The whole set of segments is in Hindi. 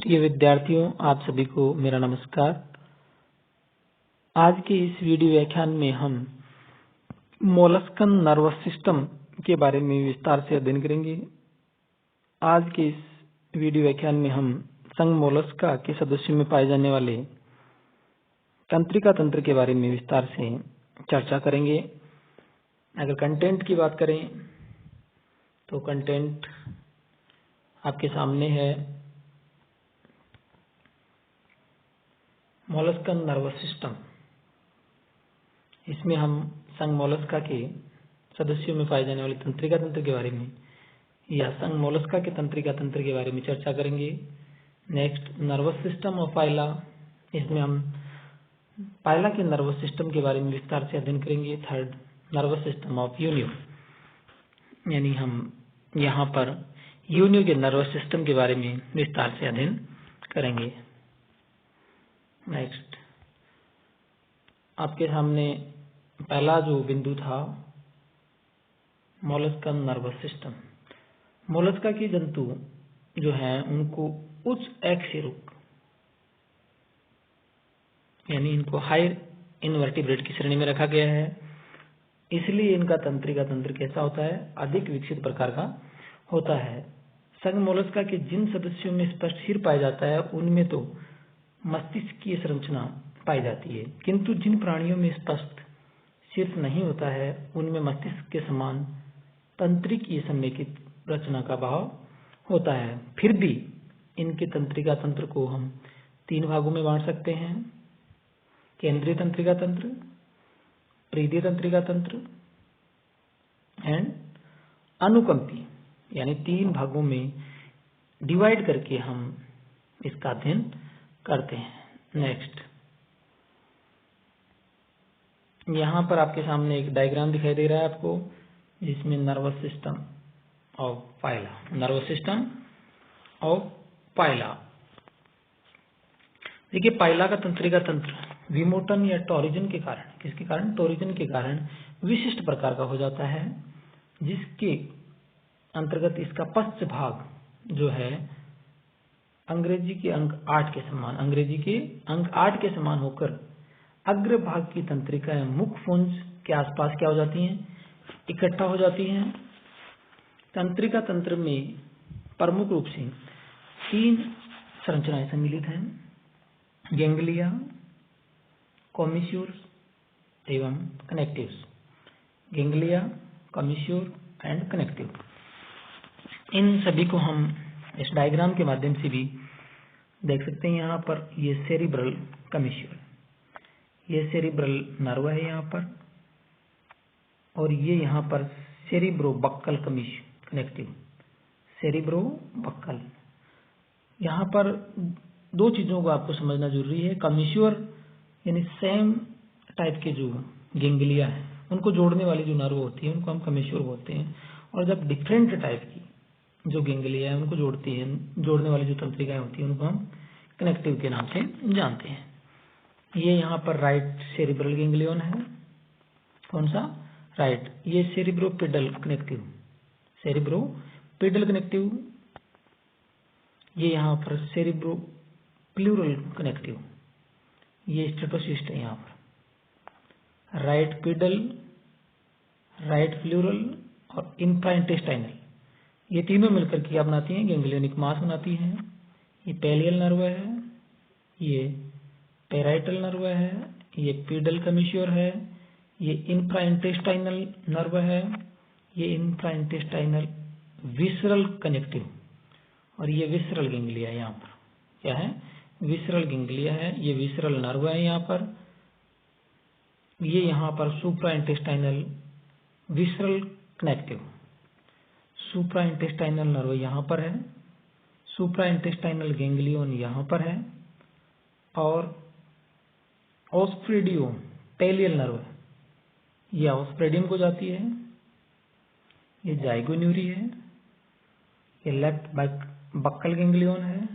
प्रिय विद्यार्थियों, आप सभी को मेरा नमस्कार। आज के इस वीडियो व्याख्यान में हम मोलस्कन नर्वस सिस्टम के बारे में विस्तार से अध्ययन करेंगे। आज के इस वीडियो व्याख्यान में हम संघ मोलस्का के सदस्यों में पाए जाने वाले तंत्रिका तंत्र के बारे में विस्तार से चर्चा करेंगे। अगर कंटेंट की बात करें तो कंटेंट आपके सामने है। मोलस्कन नर्वस सिस्टम, इसमें हम संघ मोलस्का के सदस्यों में पाए जाने वाले तंत्रिका तंत्र के बारे में या संघ मोलस्का के तंत्रिका तंत्र के बारे में चर्चा करेंगे। नेक्स्ट, नर्वस सिस्टम ऑफ पाइला, इसमें हम पाइला के नर्वस सिस्टम के बारे में विस्तार से अध्ययन करेंगे। Third, nervous system of Unio, यानी हम यहाँ पर यूनियो के नर्वस सिस्टम के बारे में विस्तार से अध्ययन करेंगे। नेक्स्ट, आपके सामने पहला जो बिंदु था मोलस्कन नर्वस सिस्टम। मोलस्का के जंतु जो हैं उनको उच्च एक्सिरुक यानी इनको हायर इनवर्टिब्रेट की श्रेणी में रखा गया है। इसलिए इनका तंत्रिका तंत्र कैसा होता है? अधिक विकसित प्रकार का होता है। संघ मोलस्का के जिन सदस्यों में स्पष्ट सिर पाया जाता है उनमें तो मस्तिष्क की संरचना पाई जाती है, किंतु जिन प्राणियों में स्पष्ट शीर्ष नहीं होता है उनमें मस्तिष्क के समान तंत्रिकीय समेकित रचना का भाव होता है। फिर भी इनके तंत्रिका तंत्र को हम तीन भागों में बांट सकते हैं: केंद्रीय तंत्रिका तंत्र, परिधीय तंत्रिका तंत्र एंड अनुकंपी, यानी तीन भागों में डिवाइड करके हम इसका अध्ययन करते हैं। नेक्स्ट, यहाँ पर आपके सामने एक डायग्राम दिखाई दे रहा है आपको, जिसमें nervous system of pila, nervous system of pila. देखिए, पाइला का तंत्रिका तंत्र विमोटन या टोरिजन के कारण, किसके कारण? टोरिजन के कारण विशिष्ट प्रकार का हो जाता है, जिसके अंतर्गत इसका पश्च भाग जो है अंग्रेजी के अंक 8 के समान, अंग्रेजी के अंक 8 के समान होकर अग्र भाग की तंत्रिकाएं मुख पुंज के आसपास क्या हो जाती हैं? इकट्ठा हो जाती हैं। तंत्रिका तंत्र में प्रमुख रूप से तीन संरचनाएं सम्मिलित हैं: गैंग्लिया, कॉमिस्यूर एवं कनेक्टिव्स। गैंग्लिया, कॉमिस्यूर एंड कनेक्टिव, इन सभी को हम इस डायग्राम के माध्यम से भी देख सकते हैं। यहाँ पर ये सेरिब्रल कॉमिस्यूर, ये सेरिब्रल नर्व है यहाँ पर, और ये यहाँ पर सेरिब्रोबक्कल कनेक्टिव, सेरिब्रोबक्कल। यहाँ पर दो चीजों को आपको समझना जरूरी है। कॉमिस्यूर यानी सेम टाइप के जो गैंग्लिया है उनको जोड़ने वाली जो नर्व होती है उनको हम कॉमिस्यूर बोलते हैं, और जब डिफरेंट टाइप की जो गैंग्लिया है उनको जोड़ती है, जोड़ने वाली जो तंत्रिकाएं होती है उनको हम कनेक्टिव के नाम से जानते हैं। ये यहाँ पर राइट सेरिब्रल गैंग्लियन है। कौन सा? राइट। ये सेरिब्रोपेडल कनेक्टिव, सेरिब्रोपेडल कनेक्टिव। ये यहाँ पर सेरिब्रोप्लूरल कनेक्टिव, ये स्टेटोसिस्ट है यहाँ पर। राइट पेडल, राइट प्लूरल और इंफ्राइंटेस्टाइनल, ये तीनों मिलकर क्या बनाती हैं? गैंग्लियोनिक मास बनाती हैं। ये पेलियल नर्व है, ये पेराइटल नर्व है, ये पेडल कॉमिस्यूर है, ये इंफ्राइंटेस्टाइनल नर्व है, ये इंफ्राइंटेस्टाइनल विसरल कनेक्टिव, और ये विसरल गैंग्लिया यहाँ पर क्या है? विसरल गैंग्लिया है। ये विसरल नर्व है यहाँ पर। ये यहाँ पर सुप्रा इंटेस्टाइनल विसरल कनेक्टिव, सुप्रा इंटेस्टाइनल नर्व यहाँ पर है, सुप्रा इंटेस्टाइनल गैंग्लियन यहाँ पर है, और ऑस्प्रेडियो पेलियल नर्व, ये ऑस्प्रेडियम को जाती है। ये जाइगोन्यूरी है, ये लेफ्ट बक्कल गैंग्लियन है,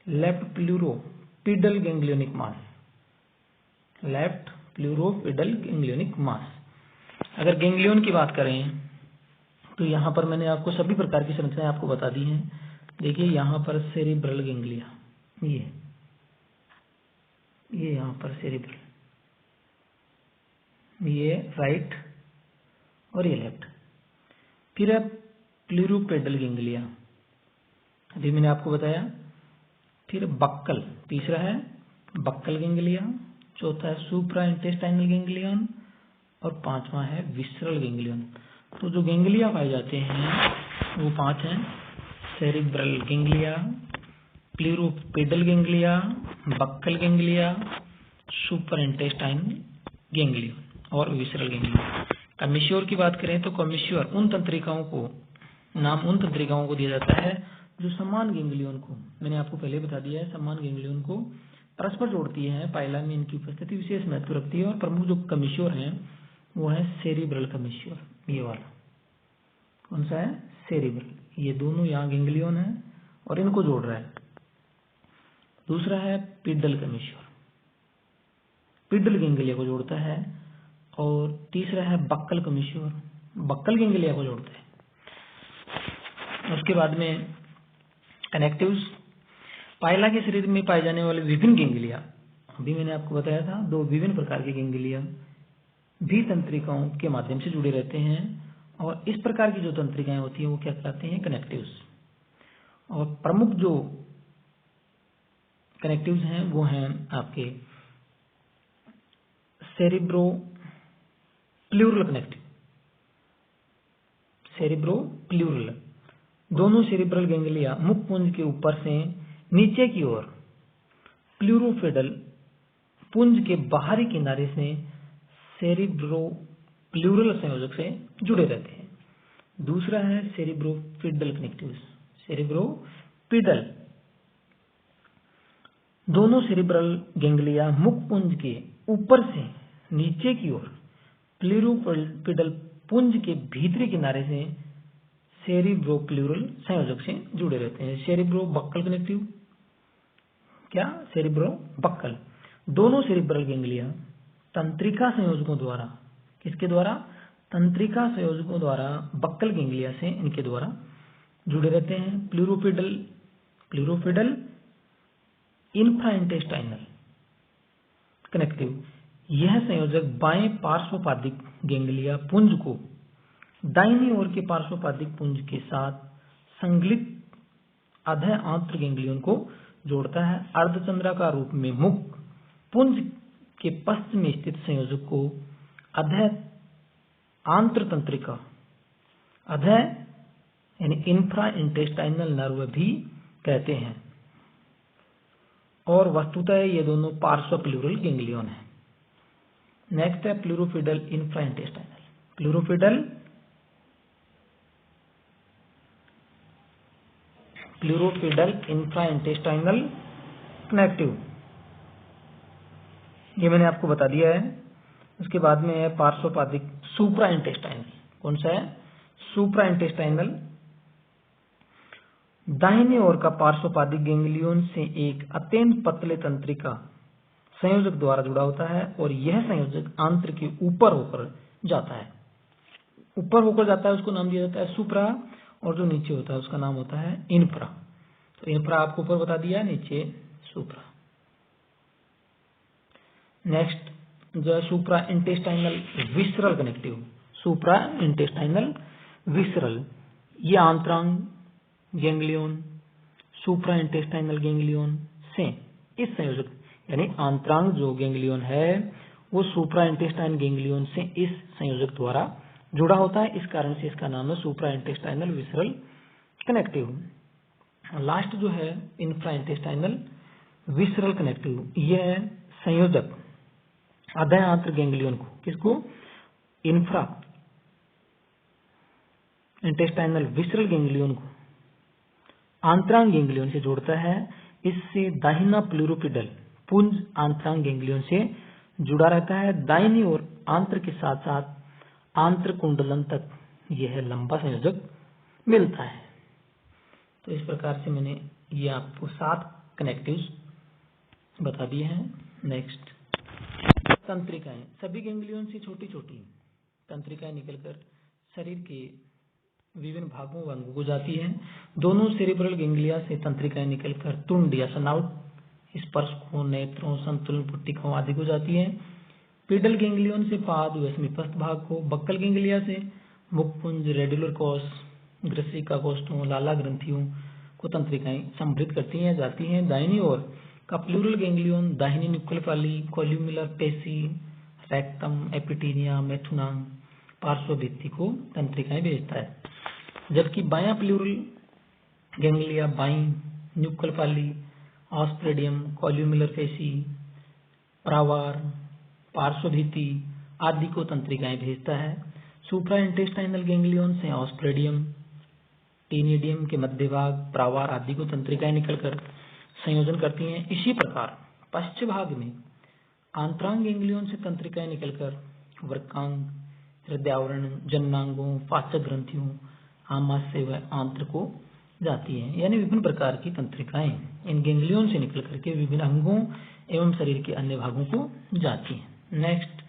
लेफ्ट प्लूरोपेडल गैंग्लियोनिक मास, लेफ्ट प्लूरोपेडल गैंग्लियोनिक मास। अगर गैंग्लियन की बात करें तो यहाँ पर मैंने आपको सभी प्रकार की संरचनाएं आपको बता दी हैं। देखिए, यहाँ पर सेरिब्रल गैंग्लिया, ये यहाँ पर सेरिब्रल, ये राइट और ये लेफ्ट। फिर है प्लूरोपेडल गेंगलिया, अभी मैंने आपको बताया। फिर बक्कल, तीसरा है बक्कल गेंगलिया, चौथा है सुप्रा इंटेस्टाइनल गेंगलियन और पांचवा है विसरल गेंगलियन। तो जो गेंगलिया पाए जाते हैं वो 5 हैं: cerebral ganglia, pleuropedal ganglia, buccal ganglia, super intestinal ganglion और विसरल गेंगलियन। कमिश्योर की बात करें तो कमिश्योर उन तंत्रिकाओं को दिया जाता है जो समान गेंगलियन को, मैंने आपको पहले बता दिया है, समान गेंगलियन को परस्पर जोड़ती है। पाइला में इनकी उपस्थिति विशेष महत्व रखती है। और प्रमुख जो कमिश्योर हैं वो है सेरिब्रल कमिश्योर, ये वाला। कौन सा है? सेरिब्रल। ये दोनों यहाँ गेंगलियन है और इनको जोड़ रहा है। दूसरा है पिडल कमिश्योर, पिडल गेंगलिया को जोड़ता है। और तीसरा है बक्कल कमिश्योर, बक्कल गेंगलिया को जोड़ता है। उसके बाद में कनेक्टिव्स, पाइला के शरीर में पाए जाने वाले विभिन्न गेंगलिया, अभी मैंने आपको बताया था 2 विभिन्न प्रकार के गेंगलिया भी तंत्रिकाओं के माध्यम से जुड़े रहते हैं। और इस प्रकार की जो तंत्रिकाएं होती हैं वो क्या कहलाते हैं? कनेक्टिव्स। और प्रमुख जो कनेक्टिव्स हैं वो हैं आपके cerebro pleural connective, cerebro pleural. दोनों सेरिब्रल गेंगलिया मुख पुंज के ऊपर से नीचे की ओर प्लूरोपेडल पुंज के बाहरी किनारे से सेरिब्रो प्लूरल संयोजक से जुड़े रहते हैं। दूसरा है सेरिब्रोपिडल कनेक्टिव्स, सेरिब्रोपिडल। दोनों सेरिब्रल गेंगलिया मुख पुंज के ऊपर से नीचे की ओर प्लूरोपेडल पुंज के भीतरी किनारे से सेरिब्रोप्लूरल संयोजक से जुड़े रहते हैं। सेरिब्रो बक्कल कनेक्टिव, क्या? Cerebro buccal. दोनों सेरिब्रल गेंगलिया तंत्रिका संयोजकों द्वारा, किसके द्वारा? तंत्रिका संयोजकों द्वारा बक्कल गेंगलिया से इनके द्वारा जुड़े रहते हैं। प्लूरोपेडल इंफ्राइंटेस्टाइनल कनेक्टिव, यह संयोजक बाएं पार्श्वपादिक गेंगलिया पुंज को दाहिनी ओर के पार्श्वपादिक पुंज के साथ संगलित अधः आंत्र गेंगलियन को जोड़ता है। अर्धचंद्राकार रूप में मुख पुंज के पश्चिम में स्थित संयोजक को अधः आंत्र तंत्रिका, अधः यानी इंफ्रा इंटेस्टाइनल नर्व भी कहते हैं। और वस्तुतः ये दोनों पार्श्व प्लूरल गेंगलियन है। नेक्स्ट है pleuropedal infra intestinal, pleuropedal infra intestinal connective, ये मैंने आपको बता दिया है। उसके बाद में है पार्श्वपादिक सुप्रा इंटेस्टाइनल। कौन सा है? सुप्रा इंटेस्टाइनल। दाहिने ओर का पार्श्वपादिक गेंगलियन से एक अत्यंत पतले तंत्रिका संयोजक द्वारा जुड़ा होता है और यह संयोजक आंत्र के ऊपर होकर जाता है, उसको नाम दिया जाता है सुप्रा। और जो नीचे होता है उसका नाम होता है इन्फ्रा। तो इन्फ्रा आपको ऊपर बता दिया, नीचे सुप्रा। नेक्स्ट जो है सुप्रा इंटेस्टाइनल विसरल कनेक्टिव, सुप्रा इंटेस्टाइनल विसरल। ये आंतरांग गेंगलियन सुप्रा इंटेस्टाइनल गेंगलियन से इस संयोजक यानी आंतरांग जो गेंगलियन है वो सुप्रा इंटेस्टाइन गेंगलियन से इस संयोजक द्वारा जुड़ा होता है। इस कारण से इसका नाम है सुप्रा इंटेस्टाइनल विसरल कनेक्टिव। लास्ट जो है इंफ्रा इंटेस्टाइनल विसरल कनेक्टिव, यह संयोजक अधः आंत्र गेंगलियन को, किसको? इंफ्रा इंटेस्टाइनल विसरल गेंगलियन को आंतरांग गेंगलियन से जोड़ता है। इससे दाहिना प्लूरोपेडल पुंज आंतरांग गेंगलियन से जुड़ा रहता है। दाहिनी ओर आंत्र के साथ साथ आंत्र कुंडलन तक यह लंबा संयोजक मिलता है। तो इस प्रकार से मैंने ये आपको 7 कनेक्टिव्स बता दिए हैं। नेक्स्ट तंत्रिकाएं, सभी गेंगलियन से छोटी छोटी तंत्रिकाएं निकलकर शरीर के विभिन्न भागों व अंगों को जाती हैं। दोनों सेरिब्रल गेंगलिया से तंत्रिकाएं निकलकर तुंड या सनाउट स्पर्श को, नेत्रों, संतुलन पुट्टिकाओं आदि को जाती है। पीडल गैंग्लियन से पाद व समीपस्थ भाग को, बक्कल गैंग्लिया से मुखपुंज, रेडिकुलर कोष, ग्रसिका कोष्ठों, लाला ग्रंथियों को तंत्रिकाएं संभृत करती हैं, जाती हैं। दाहिनी ओर का प्लूरल गैंग्लियन दाहिनी न्यूक्लियर पाली, कोल्यूमुलर पेशी, रेक्टम, एपिटीनिया, मेथुनांग, पार्श्वभित्ति को तंत्रिकाएं भेजता है, जबकि बायां प्लूरल गैंग्लिया बाईं न्यूक्लियर पाली, ऑस्प्रेडियम, कोल्यूमुलर पेशी, प्रावार, पार्श्वभित्ति आदि को तंत्रिकाएं भेजता है। सुप्रा इंटेस्टाइनल गैंग्लियन से ऑस्प्रेडियम, टीनिडियम के मध्य भाग, प्रावार आदि को तंत्रिकाएं निकलकर संयोजन करती हैं। इसी प्रकार पश्च भाग में आंतरांग गैंग्लियन से तंत्रिकाएं निकलकर वृक्कांग, हृदयावरण, जननांगों, पाचक ग्रंथियों, आमाशय व आंत्र को जाती हैं। यानी विभिन्न प्रकार की तंत्रिकाएं इन गैंग्लियन से निकल करके विभिन्न अंगों एवं शरीर के अन्य भागों को जाती हैं। Next,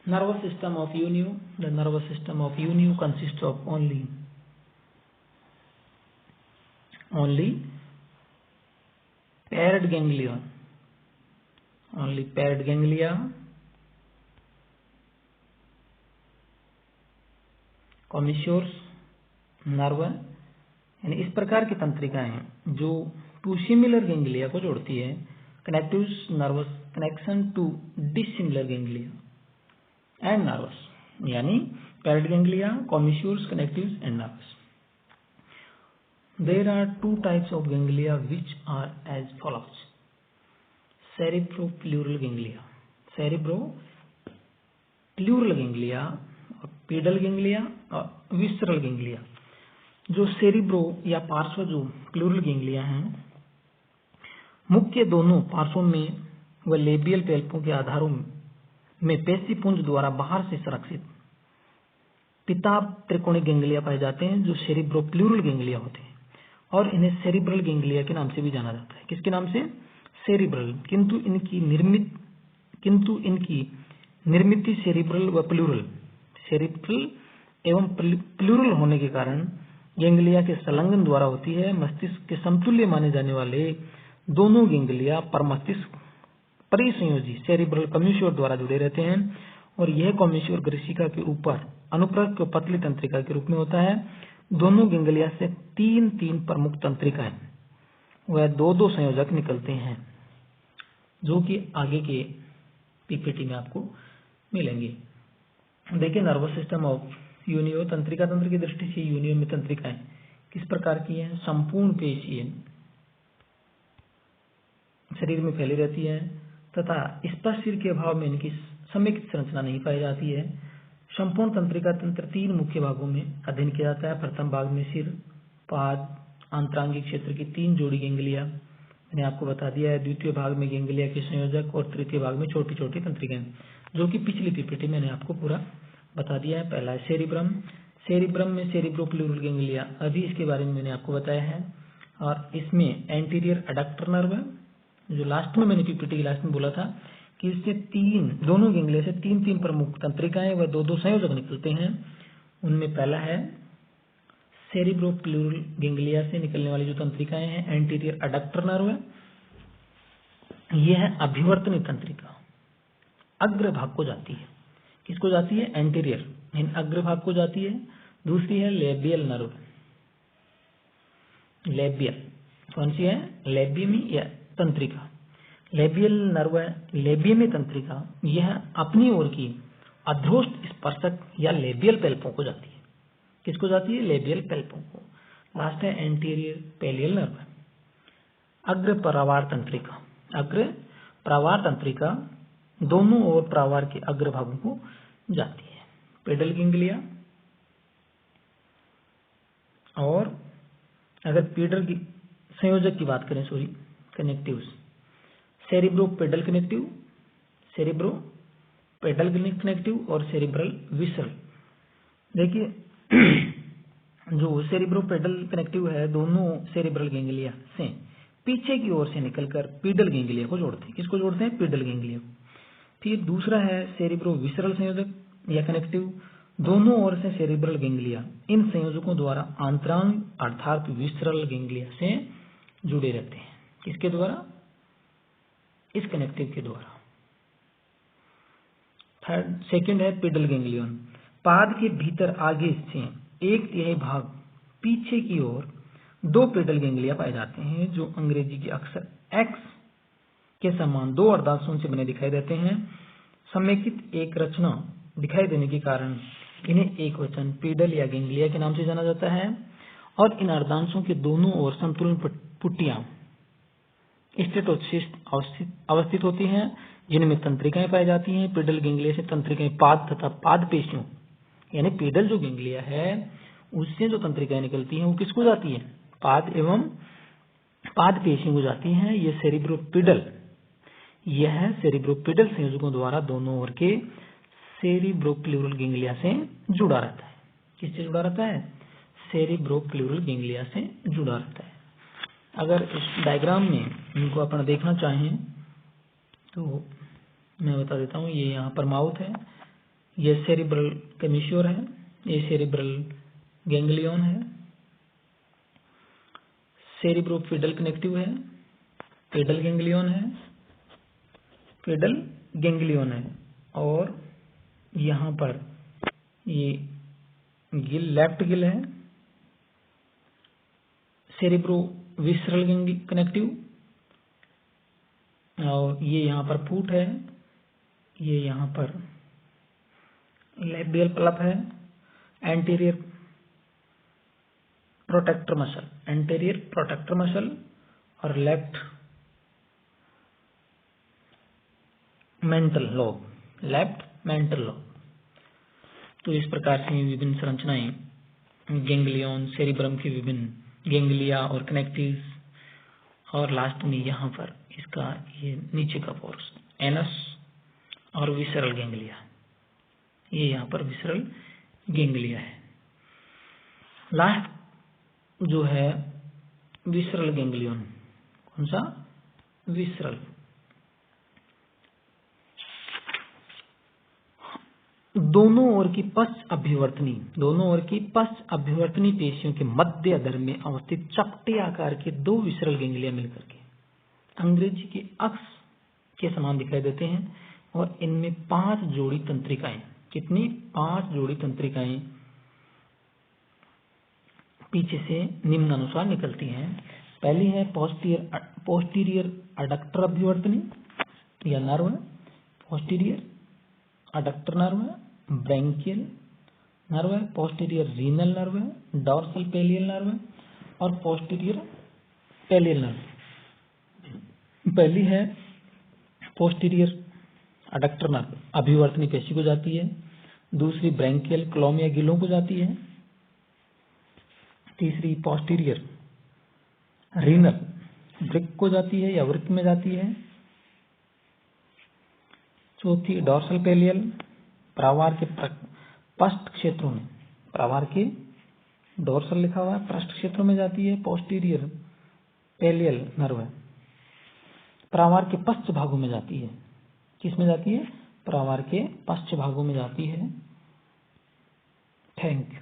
nervous system of Unio. The nervous system of Unio consists of only paired ganglia, commissures, nerve, यानी इस प्रकार की तंत्रिकाएं हैं जो टू सिमिलर गैंग्लिया को जोड़ती है। Connectives nerves connection to dissimilar ganglia and nerves, यानी paired ganglia, commissures, connectives and nerves. There are two types of ganglia which are as follows: cerebropleural ganglia, और pedal ganglia और visceral ganglia। जो सेरिब्रो या पार्श्व जो प्लूरल गैंग्लिया हैं, मुख्य दोनों पार्श्वों में व लेबियल पेल्पों के आधारों में पेशीपुंज द्वारा बाहर से संरक्षित पिताब त्रिकोणीय गैंग्लिया पाए जाते हैं, जो सेरिब्रोप्लूरल गैंग्लिया होते हैं, और इन्हें सेरिब्रल गैंग्लिया के नाम से भी जाना जाता है। किसके नाम से? सेरिब्रल। किंतु इनकी निर्मिति सेरिब्रल व प्लूरल, सेरिब्रल एवं प्लूरल होने के कारण गैंग्लिया के संलग्न द्वारा होती है। मस्तिष्क के समतुल्य माने जाने वाले दोनों गैंग्लिया पर मस्तिष्क परिसंयोजी सेरिब्रल कम्यूश्योर द्वारा जुड़े रहते हैं, और यह कम्यूश्योर ग्रसिका के ऊपर अनुप्रस्थ पतली तंत्रिका के रूप में होता है। दोनों गैंग्लिया से तीन प्रमुख तंत्रिकाएं व दो संयोजक निकलते हैं, जो कि आगे के पीपीटी में आपको मिलेंगे। देखिए, नर्वस सिस्टम ऑफ यूनियो, तंत्रिका तंत्र की दृष्टि से यूनियो में तंत्रिकाएं किस प्रकार की हैं? संपूर्ण पेशीय शरीर में फैली रहती है तथा स्पष्ट सिर के अभाव में इनकी समेकित संरचना नहीं पाई जाती है। संपूर्ण तंत्रिका तंत्र तीन मुख्य भागों में अध्ययन किया जाता है। प्रथम भाग में सिर, पाद, आंतरांगिक क्षेत्र की तीन जोड़ी गैंग्लिया मैंने आपको बता दिया है। द्वितीय भाग में गैंग्लिया के संयोजक, और तृतीय भाग में छोटी छोटी तंत्रिकाएं, जो कि पिछली पीपीटी मैंने आपको पूरा बता दिया है। पहला है सेरिब्रम। सेरिब्रम में सेरिब्रोप्लूरल गैंग्लिया, अभी इसके बारे में मैंने आपको बताया है। और इसमें एंटीरियर एडक्टर नर्व, जो लास्ट में मैंने पीपीटी लास्ट में बोला था कि इससे दोनों गैंग्लिया से तीन प्रमुख तंत्रिकाएं व दो संयोजक निकलते हैं। उनमें पहला है सेरिब्रोप्लूरल गैंग्लिया से निकलने वाली जो तंत्रिकाएं हैं एंटीरियर एडक्टर नर्व, यह है अभिवर्तनी तंत्रिका, अग्र भाग को जाती है। किसको जाती है? एंटीरियर इन अग्र भाग को जाती है। दूसरी है लेबियल नर्व। लेबियल कौन सी है? लेबियमी या तंत्रिका। लेबियल नर्व, लेबियमी तंत्रिका, यह अपनी ओर की अध्रोष्ट स्पर्शक या लेबियल पेल्पों को जाती है। किसको जाती है? लेबियल पेल्पों को। लास्ट है एंटीरियर पेलियल नर्व, अग्र प्रावार तंत्रिका। अग्र प्रावार तंत्रिका दोनों ओर प्रावार के अग्र भागों को जाती है। पेडल गैंग्लिया, और अगर पेडल की संयोजक की बात करें, कनेक्टिव्स, सेरिब्रोपेडल कनेक्टिव, सेरिब्रोपेडल कनेक्टिव और सेरिब्रल विसरल। देखिए, जो सेरिब्रोपेडल कनेक्टिव है, दोनों सेरिब्रल गैंग्लिया से पीछे की ओर से निकलकर पीडल गैंग्लिया को जोड़ते हैं। किसको जोड़ते हैं? Pedal ganglia. फिर दूसरा है सेरिब्रो विसरल संयोजक या कनेक्टिव, दोनों ओर से सेरिब्रल गैंग्लिया इन संयोजकों द्वारा आंतरांग अर्थात विसरल गैंग्लिया से जुड़े रहते हैं। किसके द्वारा? इस कनेक्टिव के द्वारा। सेकंड है पीडल गैंग्लियन। पाद के भीतर आगे से 1/3 भाग पीछे की ओर 2 पीडल गैंग्लिया पाए जाते हैं, जो अंग्रेजी के अक्षर एक्स के समान 2 अर्धांशों से बने दिखाई देते हैं। समेकित एक रचना दिखाई देने के कारण इन्हें एक वचन पीडल या गैंग्लिया के नाम से जाना जाता है। और इन अर्धांशों के दोनों ओर संतुलन पुट्टियां स्टेटोसिस्ट अवस्थित होती हैं, जिनमें तंत्रिकाएं पाई जाती हैं। पीडल गैंग्लिया से तंत्रिकाएं पाद तथा पाद पेशियों, यानी पीडल जो गैंग्लिया है उससे जो तंत्रिकाएं निकलती हैं वो किसको जाती है? पाद एवं पाद पेशियों को जाती हैं। यह सेरिब्रोपीडल संयोजकों द्वारा दोनों ओर के सेरिब्रोप्लूरल गैंग्लिया से जुड़ा रहता है। किससे जुड़ा रहता है? सेरिब्रोप्लूरल गैंग्लिया से जुड़ा रहता है। अगर इस डायग्राम में इनको अपना देखना चाहें तो मैं बता देता हूँ। ये यहाँ पर माउथ है, ये सेरिब्रल कमिश्योर है, ये सेरिब्रल गैंग्लियन है, सेरिब्रोपीडल कनेक्टिव है, पीडल गैंग्लियन है, पीडल गैंग्लियन है। और यहाँ पर ये गिल, लेफ्ट गिल है, सेरिब्रो विसरल कनेक्टिव। और ये यहाँ पर फूट है, ये यहाँ पर लेबियल प्लप है, एंटीरियर प्रोटेक्टर मसल और लेफ्ट मेंटल लोब। तो इस प्रकार से विभिन्न संरचनाएं गैंग्लियन, सेरिब्रम के विभिन्न गैंग्लिया और कनेक्टिव्स, और लास्ट में यहाँ पर इसका ये नीचे का पोर्शन एनस और विसरल गैंग्लिया, ये यहाँ पर विसरल गैंग्लिया है। लास्ट जो है विसरल गैंग्लियन, कौन सा? विसरल। दोनों ओर की पश्च अभिवर्तनी पेशियों के मध्य अधर में अवस्थित चपटे आकार के 2 विसरल गैंग्लिया मिलकर के अंग्रेजी के अक्ष के समान दिखाई देते हैं। और इनमें 5 जोड़ी तंत्रिकाएं, कितनी? 5 जोड़ी तंत्रिकाएं पीछे से निम्नानुसार निकलती हैं। पहली है पोस्टीरियर अडक्टर अभिवर्तनी या नर्व, पोस्टीरियर अडक्टर नर्व है, ब्रैंकियल नर्व है, पोस्टीरियर रीनल नर्व है, डॉर्सल पेलियल नर्व है और पोस्टीरियर पेलियल नर्व। पहली है पोस्टीरियर अडक्टर नर्व, अभिवर्तनी पेशी को जाती है। दूसरी ब्रैंकियल क्लोम या गिलों को जाती है। तीसरी पोस्टीरियर रीनल वृक्क को जाती है या वृक्क में जाती है। चौथी डॉर्सल पेलियल प्रावार के पृष्ठ क्षेत्रों में, प्रावार के डॉर्सल लिखा हुआ है, पृष्ठ क्षेत्रों में जाती है। पोस्टीरियर पेलियल नर्व प्रावार के पश्च भागों में जाती है। किस में जाती है? प्रावार के पश्च भागों में जाती है। Thank you.